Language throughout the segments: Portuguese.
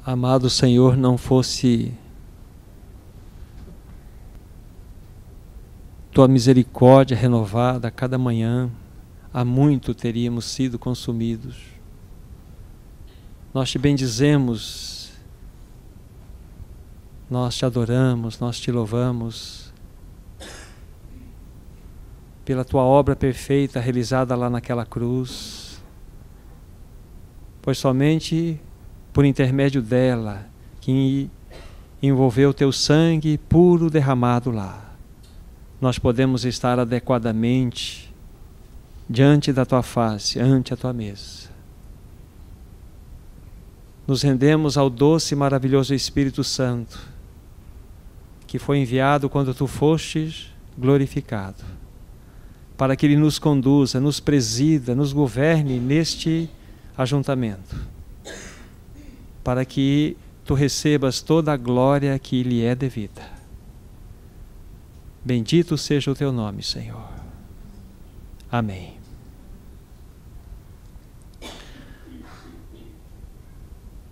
Amado Senhor, não fosse Tua misericórdia renovada a cada manhã, há muito teríamos sido consumidos. Nós te bendizemos, nós te adoramos, nós te louvamos pela Tua obra perfeita realizada lá naquela cruz, pois somente por intermédio dela, que envolveu Teu sangue puro derramado lá, nós podemos estar adequadamente diante da Tua face, ante a Tua mesa. Nos rendemos ao doce e maravilhoso Espírito Santo, que foi enviado quando Tu fostes glorificado, para que Ele nos conduza, nos presida, nos governe neste ajuntamento, para que Tu recebas toda a glória que lhe é devida. Bendito seja o Teu nome, Senhor. Amém.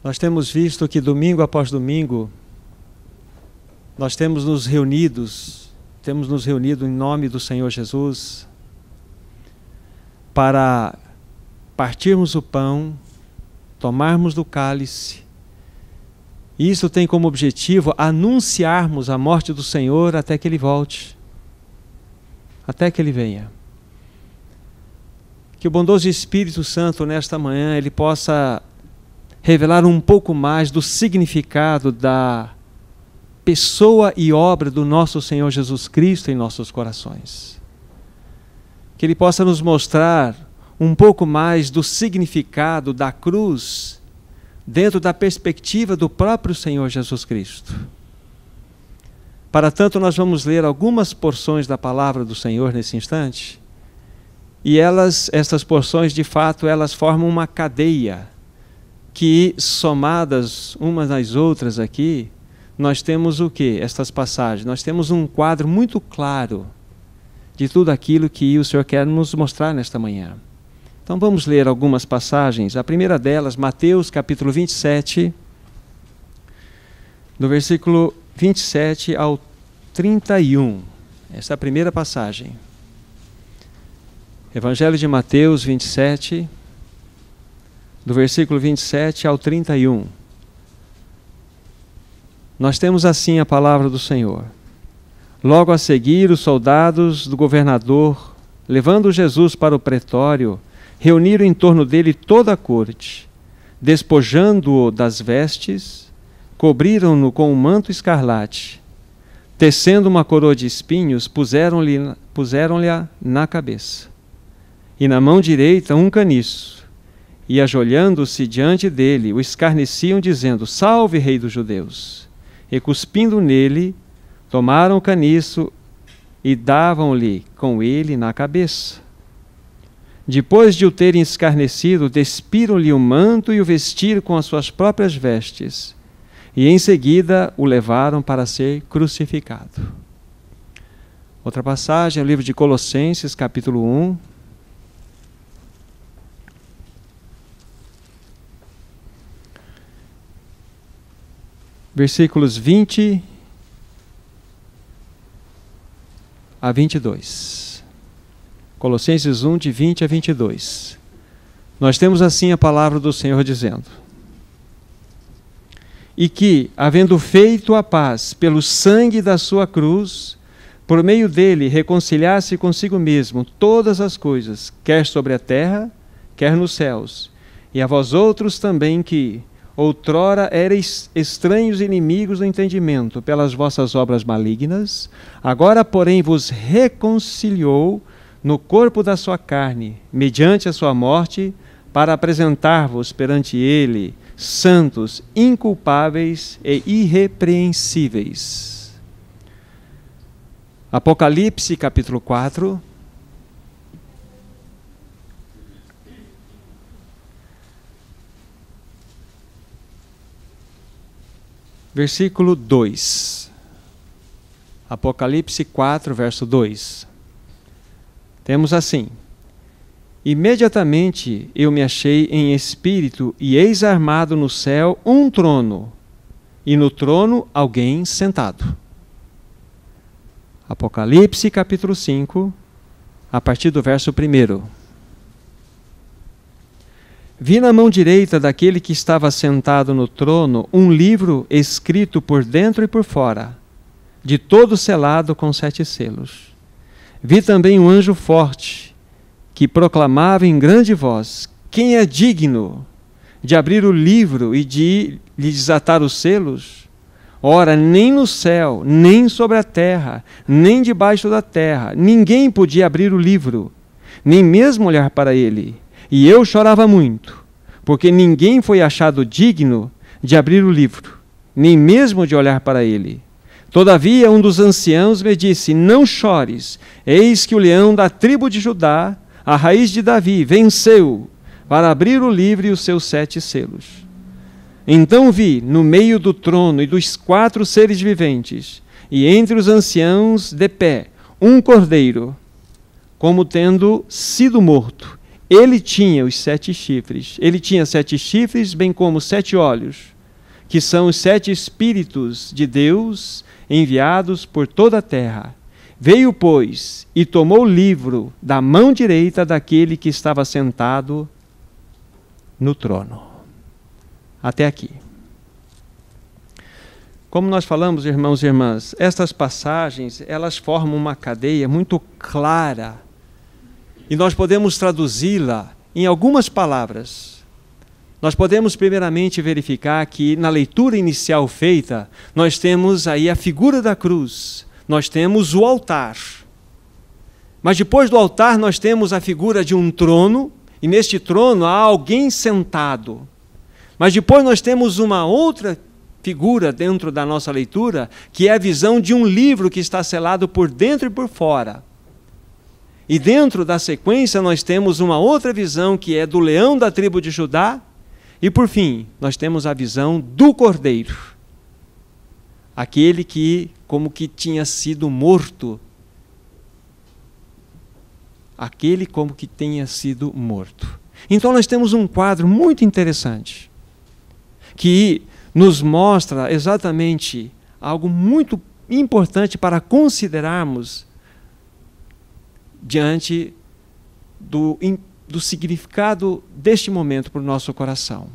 Nós temos visto que domingo após domingo, nós temos nos reunido em nome do Senhor Jesus, para partirmos o pão, tomarmos do cálice. Isso tem como objetivo anunciarmos a morte do Senhor até que Ele volte, até que Ele venha. Que o bondoso Espírito Santo nesta manhã Ele possa revelar um pouco mais do significado da pessoa e obra do nosso Senhor Jesus Cristo em nossos corações. Que Ele possa nos mostrar um pouco mais do significado da cruz dentro da perspectiva do próprio Senhor Jesus Cristo. Para tanto, nós vamos ler algumas porções da palavra do Senhor nesse instante, e estas porções, de fato, elas formam uma cadeia, que somadas umas nas outras aqui, nós temos o quê? Estas passagens, nós temos um quadro muito claro de tudo aquilo que o Senhor quer nos mostrar nesta manhã. Então vamos ler algumas passagens. A primeira delas, Mateus capítulo 27, do versículo 27 ao 31. Essa é a primeira passagem. Evangelho de Mateus 27, do versículo 27 ao 31. Nós temos assim a palavra do Senhor. Logo a seguir, os soldados do governador, levando Jesus para o pretório, reuniram em torno dele toda a corte. Despojando-o das vestes, cobriram-no com um manto escarlate. Tecendo uma coroa de espinhos, puseram-lhe na cabeça. E na mão direita um caniço. E ajoelhando-se diante dele, o escarneciam, dizendo: Salve, Rei dos Judeus! E cuspindo nele, tomaram o caniço e davam-lhe com ele na cabeça. Depois de o terem escarnecido, despiram-lhe o manto e o vestiram com as suas próprias vestes, e em seguida o levaram para ser crucificado. Outra passagem é o livro de Colossenses, capítulo 1. Versículos 20 a 22. Colossenses 1, de 20 a 22. Nós temos assim a palavra do Senhor dizendo: E que, havendo feito a paz pelo sangue da sua cruz, por meio dele reconciliasse consigo mesmo todas as coisas, quer sobre a terra, quer nos céus, e a vós outros também que, outrora erais estranhos e inimigos do entendimento pelas vossas obras malignas, agora, porém, vos reconciliou no corpo da sua carne, mediante a sua morte, para apresentar-vos perante ele santos, inculpáveis e irrepreensíveis. Apocalipse, capítulo 4. Versículo 2. Apocalipse 4, verso 2. Temos assim: Imediatamente eu me achei em espírito, e eis armado no céu um trono, e no trono alguém sentado. Apocalipse capítulo 5, a partir do verso 1. Vi na mão direita daquele que estava sentado no trono um livro escrito por dentro e por fora, de todo selado com 7 selos. Vi também um anjo forte, que proclamava em grande voz: quem é digno de abrir o livro e de lhe desatar os selos? Ora, nem no céu, nem sobre a terra, nem debaixo da terra, ninguém podia abrir o livro, nem mesmo olhar para ele. E eu chorava muito, porque ninguém foi achado digno de abrir o livro, nem mesmo de olhar para ele. Todavia, um dos anciãos me disse: não chores, eis que o leão da tribo de Judá, a raiz de Davi, venceu para abrir o livro e os seus 7 selos. Então vi, no meio do trono e dos 4 seres viventes, e entre os anciãos de pé, um cordeiro, como tendo sido morto. Ele tinha os 7 chifres. Ele tinha 7 chifres, bem como 7 olhos, que são os 7 Espíritos de Deus enviados por toda a terra. Veio, pois, e tomou o livro da mão direita daquele que estava sentado no trono. Até aqui. Como nós falamos, irmãos e irmãs, estas passagens, elas formam uma cadeia muito clara e nós podemos traduzi-la em algumas palavras. Nós podemos primeiramente verificar que na leitura inicial feita, nós temos aí a figura da cruz, nós temos o altar. Mas depois do altar nós temos a figura de um trono, e neste trono há alguém sentado. Mas depois nós temos uma outra figura dentro da nossa leitura, que é a visão de um livro que está selado por dentro e por fora. E dentro da sequência nós temos uma outra visão, que é do leão da tribo de Judá. E por fim, nós temos a visão do cordeiro. Aquele que como que tinha sido morto. Aquele como que tenha sido morto. Então nós temos um quadro muito interessante, que nos mostra exatamente algo muito importante para considerarmos diante do significado deste momento para o nosso coração.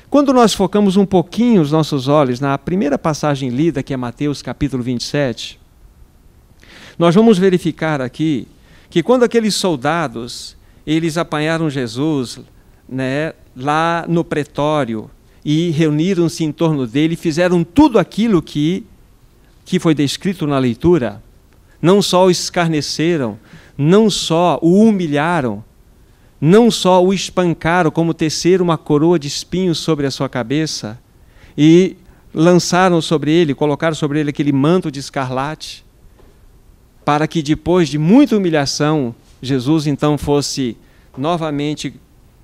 Quando nós focamos um pouquinho os nossos olhos na primeira passagem lida, que é Mateus capítulo 27, nós vamos verificar aqui que quando aqueles soldados, eles apanharam Jesus, né, lá no pretório, e reuniram-se em torno dele, fizeram tudo aquilo que foi descrito na leitura. Não só o escarneceram, não só o humilharam, não só o espancaram, como teceram uma coroa de espinhos sobre a sua cabeça e lançaram sobre ele, colocaram sobre ele aquele manto de escarlate, para que depois de muita humilhação, Jesus então fosse novamente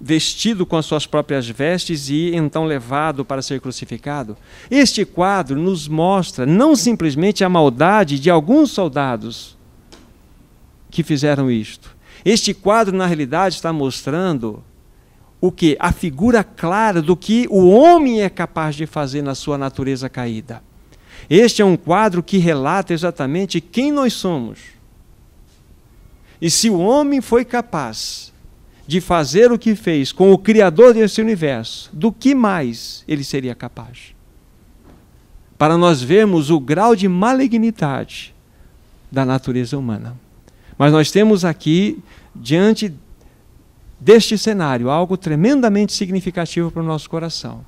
vestido com as suas próprias vestes e então levado para ser crucificado. Este quadro nos mostra não simplesmente a maldade de alguns soldados que fizeram isto. Este quadro, na realidade, está mostrando o quê? A figura clara do que o homem é capaz de fazer na sua natureza caída. Este é um quadro que relata exatamente quem nós somos. E se o homem foi capaz de fazer o que fez com o Criador desse universo, do que mais ele seria capaz? Para nós vermos o grau de malignidade da natureza humana. Mas nós temos aqui, diante deste cenário, algo tremendamente significativo para o nosso coração.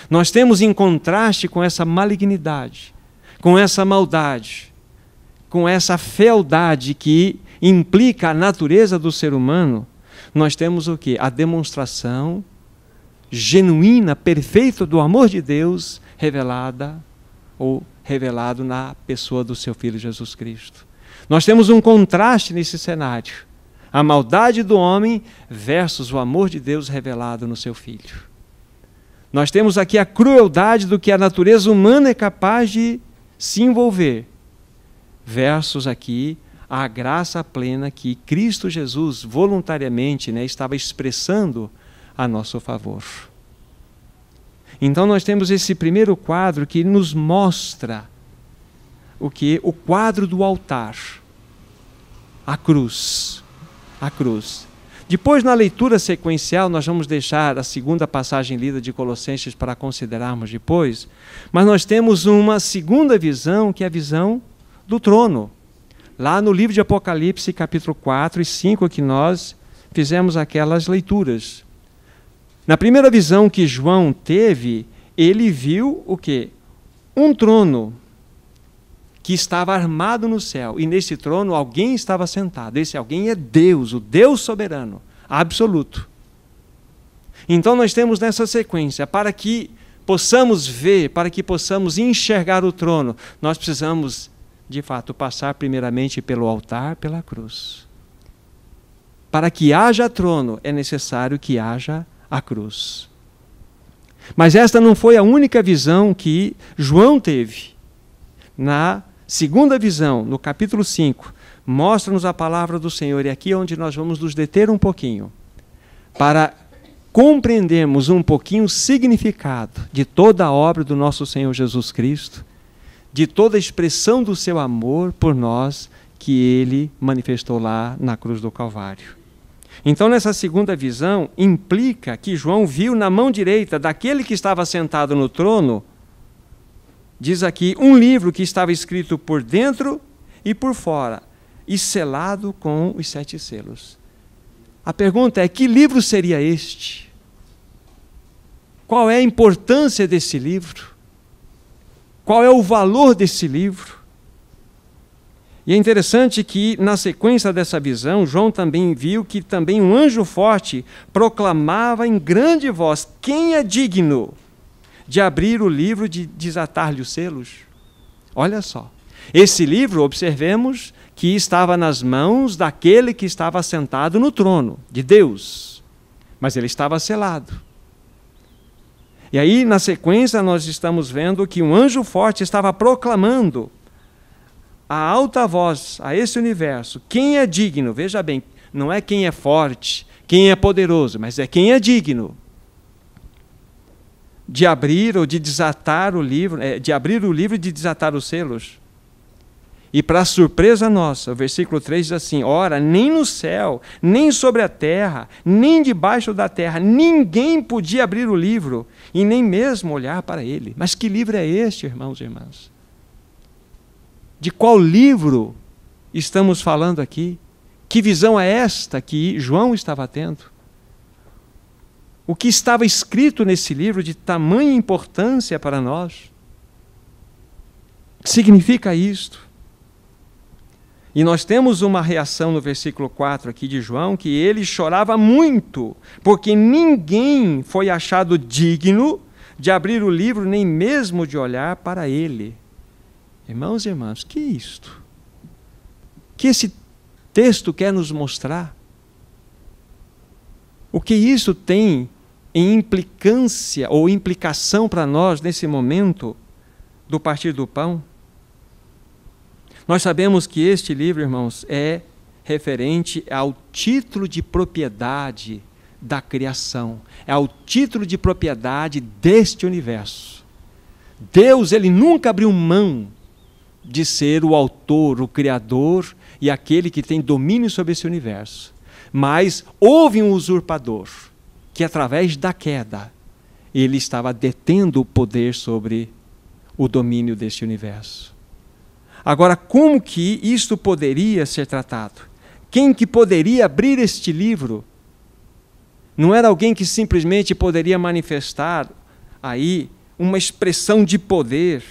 Nós temos em contraste com essa malignidade, com essa maldade, com essa fealdade que implica a natureza do ser humano, nós temos o quê? A demonstração genuína, perfeita do amor de Deus revelada ou revelado na pessoa do seu Filho Jesus Cristo. Nós temos um contraste nesse cenário. A maldade do homem versus o amor de Deus revelado no seu Filho. Nós temos aqui a crueldade do que a natureza humana é capaz de se envolver, versus aqui a graça plena que Cristo Jesus voluntariamente, estava expressando a nosso favor. Então nós temos esse primeiro quadro que nos mostra o que? O quadro do altar, a cruz. A cruz. Depois, na leitura sequencial, nós vamos deixar a segunda passagem lida de Colossenses para considerarmos depois, mas nós temos uma segunda visão, que é a visão do trono. Lá no livro de Apocalipse, capítulo 4 e 5, que nós fizemos aquelas leituras. Na primeira visão que João teve, ele viu o quê? Um trono que estava armado no céu, e nesse trono alguém estava sentado. Esse alguém é Deus, o Deus soberano, absoluto. Então nós temos nessa sequência, para que possamos ver, para que possamos enxergar o trono, nós precisamos, de fato, passar primeiramente pelo altar, pela cruz. Para que haja trono, é necessário que haja a cruz. Mas esta não foi a única visão que João teve. Na segunda visão, no capítulo 5, mostra-nos a palavra do Senhor, e aqui é onde nós vamos nos deter um pouquinho, para compreendermos um pouquinho o significado de toda a obra do nosso Senhor Jesus Cristo, de toda a expressão do seu amor por nós, que Ele manifestou lá na cruz do Calvário. Então, nessa segunda visão, implica que João viu na mão direita daquele que estava sentado no trono, diz aqui, um livro que estava escrito por dentro e por fora, e selado com os 7 selos. A pergunta é, que livro seria este? Qual é a importância desse livro? Qual é o valor desse livro? E é interessante que, na sequência dessa visão, João também viu que também um anjo forte proclamava em grande voz, quem é digno de abrir o livro, de desatar-lhe os selos? Olha só, esse livro, observemos, que estava nas mãos daquele que estava sentado no trono, de Deus, mas ele estava selado. E aí, na sequência, nós estamos vendo que um anjo forte estava proclamando a alta voz a esse universo, quem é digno, veja bem, não é quem é forte, quem é poderoso, mas é quem é digno de abrir ou de desatar o livro, de abrir o livro e de desatar os selos. E para surpresa nossa, o versículo 3 diz assim, ora, nem no céu, nem sobre a terra, nem debaixo da terra, ninguém podia abrir o livro e nem mesmo olhar para ele. Mas que livro é este, irmãos e irmãs? De qual livro estamos falando aqui? Que visão é esta que João estava tendo? O que estava escrito nesse livro de tamanha importância para nós? Significa isto. E nós temos uma reação no versículo 4 aqui de João, que ele chorava muito, porque ninguém foi achado digno de abrir o livro, nem mesmo de olhar para ele. Irmãos e irmãs, que é isto? Que esse texto quer nos mostrar? O que isso tem em implicância ou implicação para nós nesse momento do partir do pão? Nós sabemos que este livro, irmãos, é referente ao título de propriedade da criação, é ao título de propriedade deste universo. Deus, ele nunca abriu mão de ser o autor, o criador e aquele que tem domínio sobre esse universo. Mas houve um usurpador que, através da queda, ele estava detendo o poder sobre o domínio deste universo. Agora, como que isto poderia ser tratado? Quem que poderia abrir este livro? Não era alguém que simplesmente poderia manifestar aí uma expressão de poder,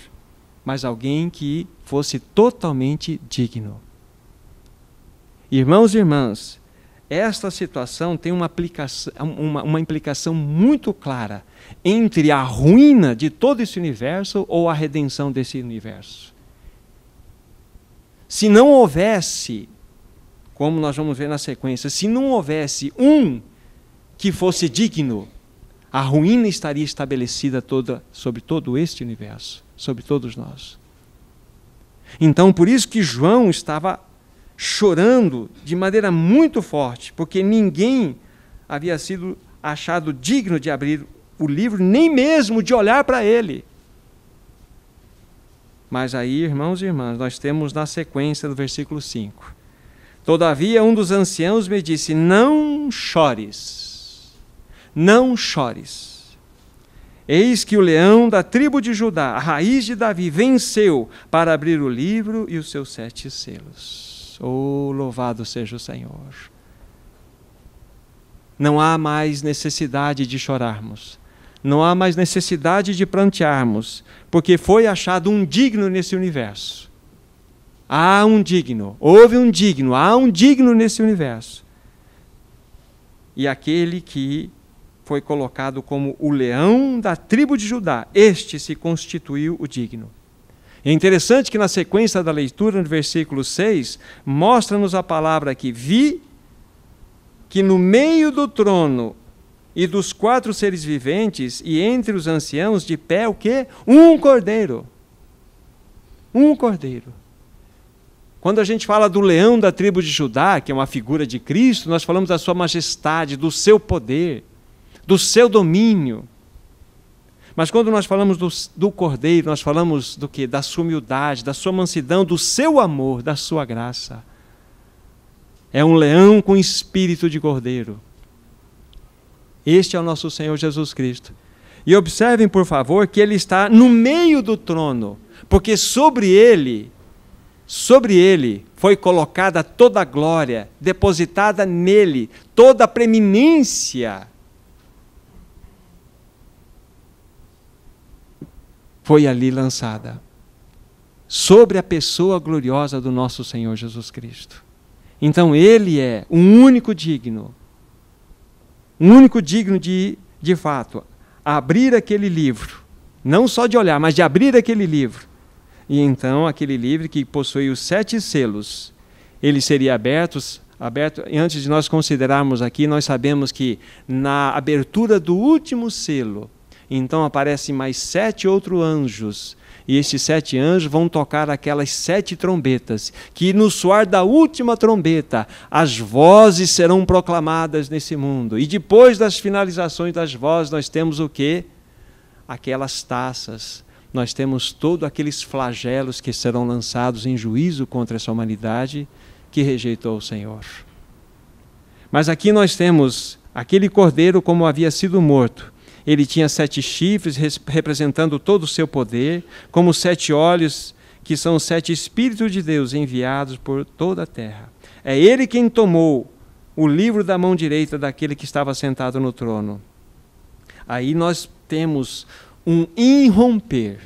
mas alguém que fosse totalmente digno. Irmãos e irmãs, esta situação tem uma implicação muito clara entre a ruína de todo esse universo ou a redenção desse universo. Se não houvesse, como nós vamos ver na sequência, se não houvesse um que fosse digno, a ruína estaria estabelecida sobre todo este universo, sobre todos nós. Então, por isso que João estava chorando de maneira muito forte, porque ninguém havia sido achado digno de abrir o livro, nem mesmo de olhar para ele. Mas aí, irmãos e irmãs, nós temos na sequência do versículo 5. Todavia, um dos anciãos me disse: não chores, não chores. Eis que o leão da tribo de Judá, a raiz de Davi, venceu para abrir o livro e os seus 7 selos. Oh, louvado seja o Senhor! Não há mais necessidade de chorarmos. Não há mais necessidade de prantearmos, porque foi achado um digno nesse universo. Há um digno, houve um digno, há um digno nesse universo. E aquele que foi colocado como o leão da tribo de Judá, este se constituiu o digno. É interessante que na sequência da leitura, no versículo 6, mostra-nos a palavra aqui: vi que no meio do trono e dos 4 seres viventes e entre os anciãos de pé, o quê? Um cordeiro. Um cordeiro. Quando a gente fala do leão da tribo de Judá, que é uma figura de Cristo, nós falamos da sua majestade, do seu poder, do seu domínio. Mas quando nós falamos do cordeiro, nós falamos do quê? Da sua humildade, da sua mansidão, do seu amor, da sua graça. É um leão com espírito de cordeiro. Este é o nosso Senhor Jesus Cristo. E observem, por favor, que ele está no meio do trono, porque sobre ele foi colocada toda a glória, depositada nele, toda a preeminência. Foi ali lançada, sobre a pessoa gloriosa do nosso Senhor Jesus Cristo. Então ele é o único digno de fato, abrir aquele livro, não só de olhar, mas de abrir aquele livro. E então aquele livro que possui os 7 selos, ele seria aberto, e antes de nós considerarmos aqui, nós sabemos que na abertura do último selo, então aparecem mais 7 outros anjos, e estes 7 anjos vão tocar aquelas 7 trombetas, que no soar da última trombeta, as vozes serão proclamadas nesse mundo. E depois das finalizações das vozes, nós temos o quê? Aquelas taças. Nós temos todos aqueles flagelos que serão lançados em juízo contra essa humanidade que rejeitou o Senhor. Mas aqui nós temos aquele cordeiro como havia sido morto. Ele tinha 7 chifres, representando todo o seu poder, como 7 olhos, que são os 7 Espíritos de Deus enviados por toda a terra. É ele quem tomou o livro da mão direita daquele que estava sentado no trono. Aí nós temos um irromper,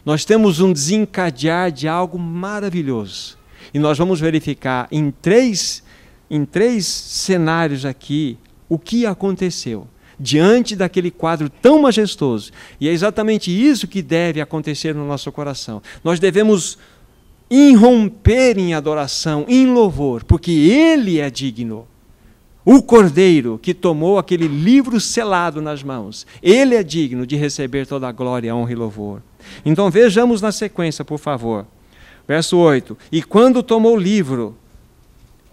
nós temos um desencadear de algo maravilhoso. E nós vamos verificar em três cenários aqui o que aconteceu diante daquele quadro tão majestoso. E é exatamente isso que deve acontecer no nosso coração. Nós devemos irromper em adoração, em louvor, porque Ele é digno. O Cordeiro que tomou aquele livro selado nas mãos, Ele é digno de receber toda a glória, honra e louvor. Então vejamos na sequência, por favor. Verso 8. E quando tomou o livro,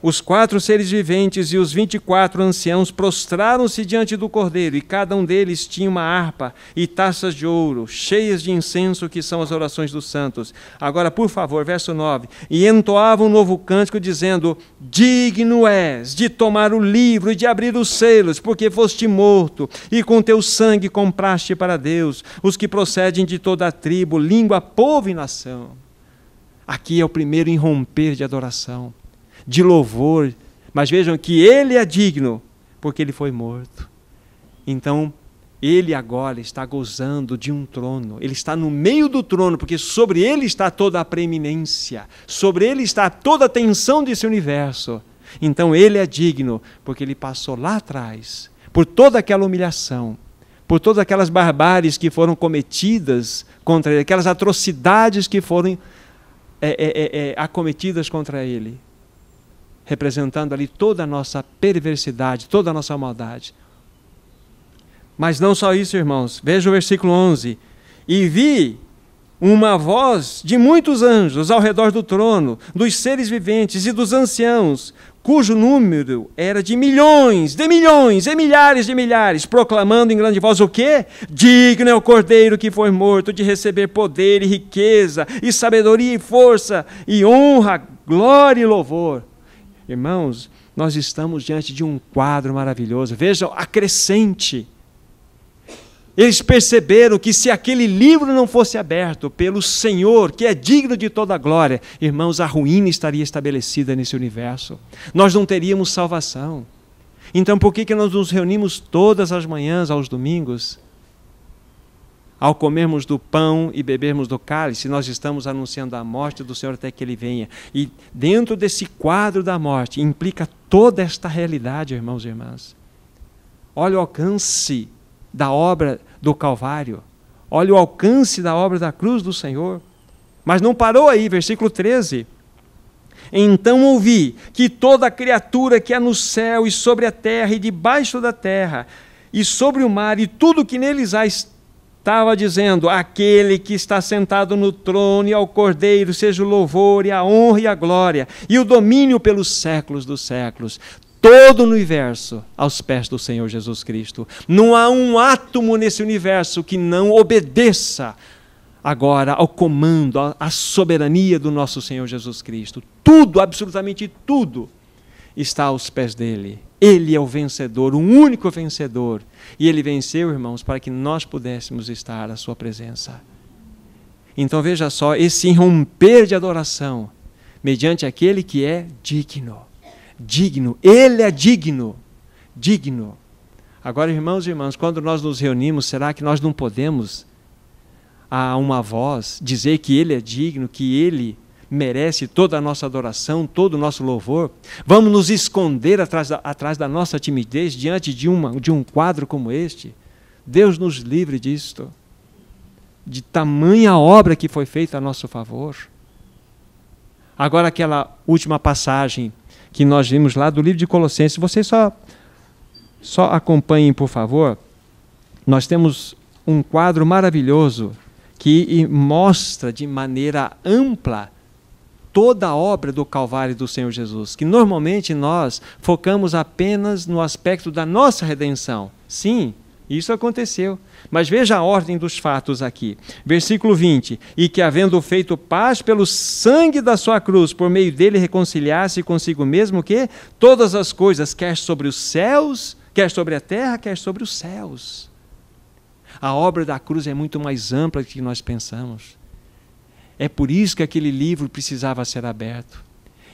os 4 seres viventes e os 24 anciãos prostraram-se diante do Cordeiro, e cada um deles tinha uma harpa e taças de ouro, cheias de incenso, que são as orações dos santos. Agora, por favor, verso 9. E entoavam um novo cântico, dizendo: digno és de tomar o livro e de abrir os selos, porque foste morto, e com teu sangue compraste para Deus os que procedem de toda a tribo, língua, povo e nação. Aqui é o primeiro irromper de adoração, de louvor, mas vejam que Ele é digno, porque Ele foi morto. Então, Ele agora está gozando de um trono, Ele está no meio do trono, porque sobre Ele está toda a preeminência, sobre Ele está toda a tensão desse universo. Então Ele é digno, porque Ele passou lá atrás, por toda aquela humilhação, por todas aquelas barbáries que foram cometidas contra Ele, aquelas atrocidades que foram acometidas contra Ele, representando ali toda a nossa perversidade, toda a nossa maldade. Mas não só isso, irmãos. Veja o versículo 11. E vi uma voz de muitos anjos ao redor do trono, dos seres viventes e dos anciãos, cujo número era de milhões e milhares de milhares, proclamando em grande voz o quê? Digno é o Cordeiro que foi morto de receber poder e riqueza, e sabedoria e força, e honra, glória e louvor. Irmãos, nós estamos diante de um quadro maravilhoso. Vejam a crescente. Eles perceberam que se aquele livro não fosse aberto pelo Senhor, que é digno de toda a glória, irmãos, a ruína estaria estabelecida nesse universo. Nós não teríamos salvação. Então, por que nós nos reunimos todas as manhãs, aos domingos? Ao comermos do pão e bebermos do cálice, nós estamos anunciando a morte do Senhor até que Ele venha. E dentro desse quadro da morte, implica toda esta realidade, irmãos e irmãs. Olha o alcance da obra do Calvário. Olha o alcance da obra da cruz do Senhor. Mas não parou aí, versículo 13. Então ouvi que toda criatura que há no céu e sobre a terra e debaixo da terra e sobre o mar e tudo que neles há estava dizendo: aquele que está sentado no trono e ao Cordeiro seja o louvor e a honra e a glória e o domínio pelos séculos dos séculos. Todo o universo aos pés do Senhor Jesus Cristo. Não há um átomo nesse universo que não obedeça agora ao comando, à soberania do nosso Senhor Jesus Cristo. Tudo, absolutamente tudo, está aos pés dele. Ele é o vencedor, o único vencedor. E ele venceu, irmãos, para que nós pudéssemos estar à sua presença. Então veja só, esse romper de adoração mediante aquele que é digno. Digno, Ele é digno, digno. Agora, irmãos e irmãs, quando nós nos reunimos, será que nós não podemos, a uma voz, dizer que Ele é digno, que Ele merece toda a nossa adoração, todo o nosso louvor? Vamos nos esconder atrás da nossa timidez diante de um quadro como este? Deus nos livre disto, de tamanha obra que foi feita a nosso favor. Agora, aquela última passagem que nós vimos lá do livro de Colossenses, vocês só acompanhem, por favor. Nós temos um quadro maravilhoso que mostra de maneira ampla toda a obra do Calvário do Senhor Jesus, que normalmente nós focamos apenas no aspecto da nossa redenção. Sim, isso aconteceu. Mas veja a ordem dos fatos aqui. Versículo 20. E que, havendo feito paz pelo sangue da sua cruz, por meio dele reconciliasse consigo mesmo que todas as coisas, quer sobre os céus, quer sobre a terra, quer sobre os céus. A obra da cruz é muito mais ampla do que nós pensamos. É por isso que aquele livro precisava ser aberto.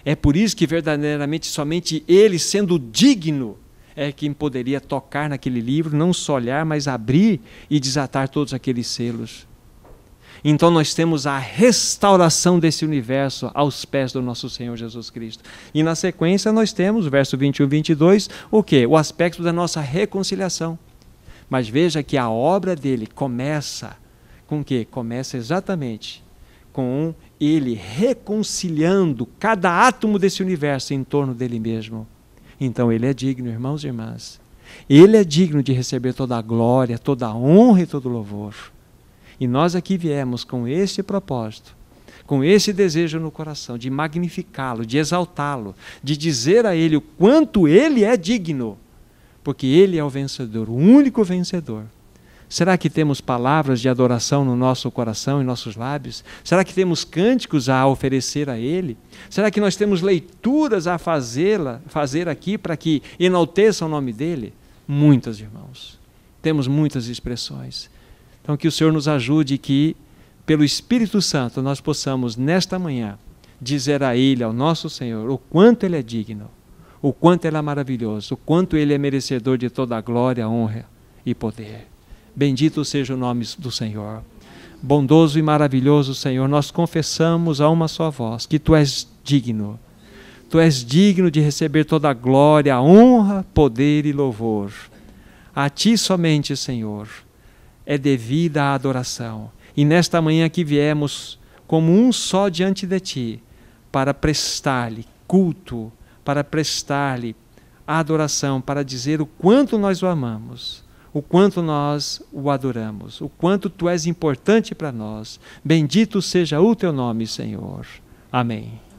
É por isso que verdadeiramente somente ele, sendo digno, é quem poderia tocar naquele livro, não só olhar, mas abrir e desatar todos aqueles selos. Então nós temos a restauração desse universo aos pés do nosso Senhor Jesus Cristo. E na sequência nós temos, verso 21 e 22, o quê? O aspecto da nossa reconciliação. Mas veja que a obra dele começa com o quê? Começa exatamente com ele reconciliando cada átomo desse universo em torno dele mesmo. Então ele é digno, irmãos e irmãs. Ele é digno de receber toda a glória, toda a honra e todo o louvor. E nós aqui viemos com esse propósito, com esse desejo no coração, de magnificá-lo, de exaltá-lo, de dizer a ele o quanto ele é digno, porque ele é o vencedor, o único vencedor. Será que temos palavras de adoração no nosso coração e nossos lábios? Será que temos cânticos a oferecer a Ele? Será que nós temos leituras a fazer aqui para que enalteça o nome dEle? Muitas, irmãos. Temos muitas expressões. Então que o Senhor nos ajude que, pelo Espírito Santo, nós possamos, nesta manhã, dizer a Ele, ao nosso Senhor, o quanto Ele é digno, o quanto Ele é maravilhoso, o quanto Ele é merecedor de toda a glória, honra e poder. Bendito seja o nome do Senhor. Bondoso e maravilhoso Senhor, nós confessamos a uma só voz que Tu és digno. Tu és digno de receber toda a glória, honra, poder e louvor. A Ti somente, Senhor, é devida a adoração. E nesta manhã que viemos como um só diante de Ti, para prestar-lhe culto, para prestar-lhe adoração, para dizer o quanto nós o amamos, o quanto nós o adoramos, o quanto tu és importante para nós. Bendito seja o teu nome, Senhor. Amém.